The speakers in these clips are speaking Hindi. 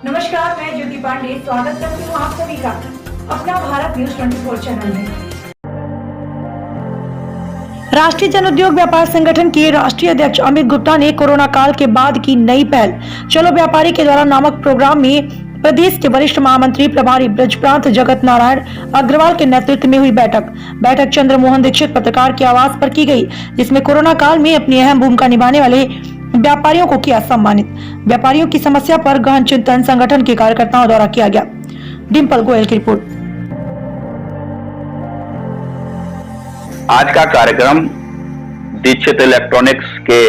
नमस्कार, मैं ज्योति पांडे स्वागत करती हूँ आप सभी का अपना भारत न्यूज 24 चैनल में। राष्ट्रीय जन उद्योग व्यापार संगठन के राष्ट्रीय अध्यक्ष अमित गुप्ता ने कोरोना काल के बाद की नई पहल चलो व्यापारी के द्वारा नामक प्रोग्राम में प्रदेश के वरिष्ठ महामंत्री प्रभारी ब्रजप्रांत जगत नारायण अग्रवाल के नेतृत्व में हुई बैठक चंद्रमोहन दीक्षित पत्रकार के आवास पर की गई, जिसमें कोरोना काल में अपनी अहम भूमिका निभाने वाले व्यापारियों को किया सम्मानित। व्यापारियों की समस्या पर गहन चिंतन संगठन के कार्यकर्ताओं द्वारा किया गया। डिम्पल गोयल की रिपोर्ट। आज का कार्यक्रम दीक्षित इलेक्ट्रॉनिक्स के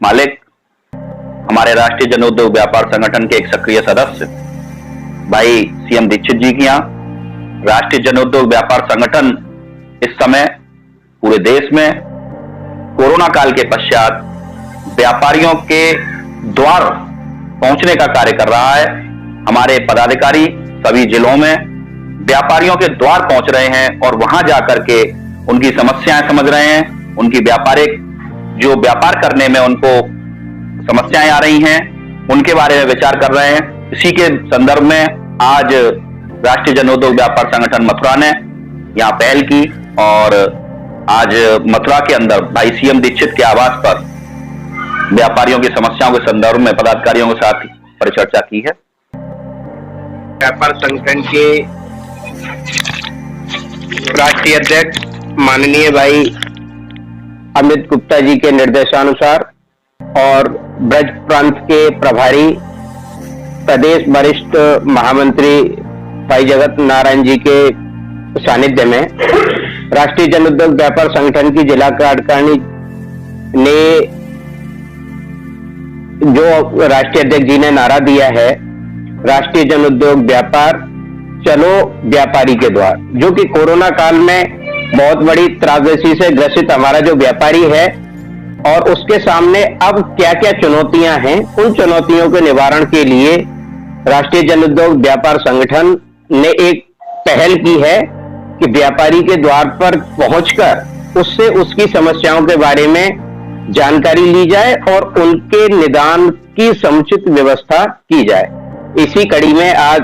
मालिक, हमारे राष्ट्रीय जन उद्योग व्यापार संगठन के एक सक्रिय सदस्य भाई सीएम दीक्षित जी की यहाँ राष्ट्रीय जन उद्योग व्यापार संगठन इस समय पूरे देश में कोरोना काल के पश्चात व्यापारियों के द्वार पहुंचने का कार्य कर रहा है। हमारे पदाधिकारी सभी जिलों में व्यापारियों के द्वार पहुंच रहे हैं और वहां जाकर के उनकी समस्याएं समझ रहे हैं, उनकी व्यापारिक जो व्यापार करने में उनको समस्याएं आ रही हैं उनके बारे में विचार कर रहे हैं। इसी के संदर्भ में आज राष्ट्रीय जन उद्योग व्यापार संगठन मथुरा ने यहाँ पहल की और आज मथुरा के अंदर भाई सीएम दीक्षित के आवास पर व्यापारियों की समस्याओं के संदर्भ में पदाधिकारियों के साथ परिचर्चा की है। व्यापार संगठन के राष्ट्रीय अध्यक्ष माननीय भाई अमित गुप्ता जी के निर्देशानुसार और ब्रज प्रांत के प्रभारी प्रदेश वरिष्ठ महामंत्री भाई जगत नारायण जी के सानिध्य में राष्ट्रीय जन उद्योग व्यापार संगठन की जिला कार्यकारिणी ने जो राष्ट्रीय अध्यक्ष जी ने नारा दिया है, राष्ट्रीय जन उद्योग व्यापार चलो व्यापारी के द्वार, जो कि कोरोना काल में बहुत बड़ी त्रासदी से ग्रसित हमारा जो व्यापारी है और उसके सामने अब क्या क्या चुनौतियां हैं, उन चुनौतियों के निवारण के लिए राष्ट्रीय जन उद्योग व्यापार संगठन ने एक पहल की है कि व्यापारी के द्वार पर पहुंचकर उससे उसकी समस्याओं के बारे में जानकारी ली जाए और उनके निदान की समुचित व्यवस्था की जाए। इसी कड़ी में आज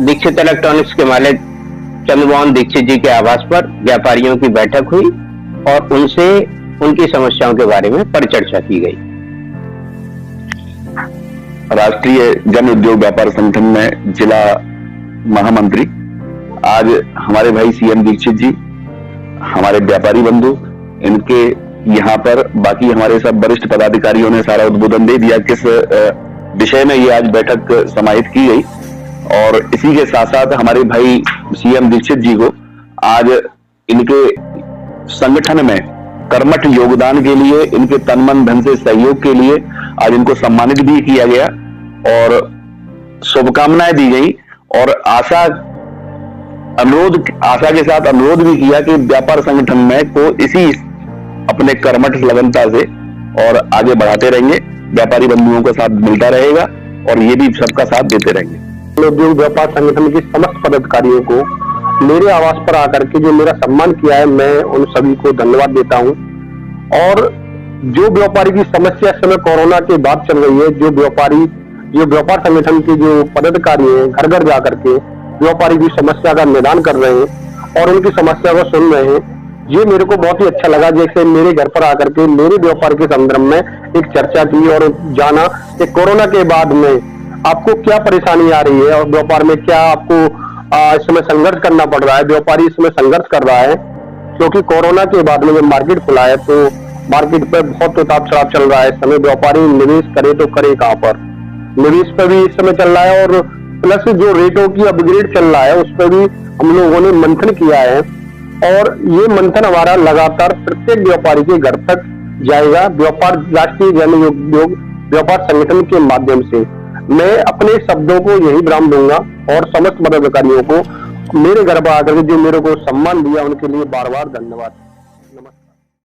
दीक्षित इलेक्ट्रॉनिक्स के मालिक चंद्रमोहन दीक्षित जी के आवास पर व्यापारियों की बैठक हुई और उनसे उनकी समस्याओं के बारे में परिचर्चा की गई। राष्ट्रीय जन उद्योग व्यापार संगठन में जिला महामंत्री आज हमारे भाई सीएम दीक्षित जी, हमारे व्यापारी बंधु, इनके यहाँ पर बाकी हमारे सब वरिष्ठ पदाधिकारियों ने सारा उद्बोधन दे दिया किस विषय में ये आज बैठक समाहित की गई। और इसी के साथ साथ हमारे भाई सीएम दीक्षित जी को आज इनके संगठन में कर्मठ योगदान के लिए, इनके तन मन धन से सहयोग के लिए आज इनको सम्मानित भी किया गया और शुभकामनाएं दी गई और आशा के साथ अनुरोध भी किया कि व्यापार संगठन में को इसी अपने कर्मठ लगनता से और आगे बढ़ाते रहेंगे, व्यापारी बंधुओं का साथ मिलता रहेगा और ये भी सबका साथ देते रहेंगे। उद्योग व्यापार संगठन के समस्त पदाधिकारियों को मेरे आवास पर आकर के जो मेरा सम्मान किया है, मैं उन सभी को धन्यवाद देता हूं। और जो व्यापारी की समस्या समय कोरोना के बाद चल रही है, जो व्यापार संगठन के जो पदाधिकारी हैं घर घर जाकर के व्यापारी की समस्या का निदान कर रहे हैं और उनकी समस्या को सुन रहे हैं, ये मेरे को बहुत ही अच्छा लगा। जैसे मेरे घर पर आकर के मेरे व्यापार के संदर्भ में एक चर्चा की और जाना कि कोरोना के बाद में आपको क्या परेशानी आ रही है और व्यापार में क्या आपको इस समय संघर्ष करना पड़ रहा है। व्यापारी इसमें संघर्ष कर रहा है क्योंकि कोरोना के बाद में जब मार्केट खुला है तो मार्केट पर बहुत उतार चढ़ाव चल रहा है। इस समय व्यापारी निवेश करे तो करे कहाँ पर, निवेश पर भी इस समय चल रहा है और प्लस जो रेटों की अपग्रेड चल रहा है उस पर भी हम लोगों ने मंथन किया है और ये मंथन हमारा लगातार प्रत्येक व्यापारी के घर तक जाएगा। व्यापार राष्ट्रीय जन उद्योग व्यापार संगठन के माध्यम से मैं अपने शब्दों को यही विराम दूंगा और समस्त पदाधिकारियों को मेरे घर पर आकर के जो मेरे को सम्मान दिया उनके लिए बार बार धन्यवाद।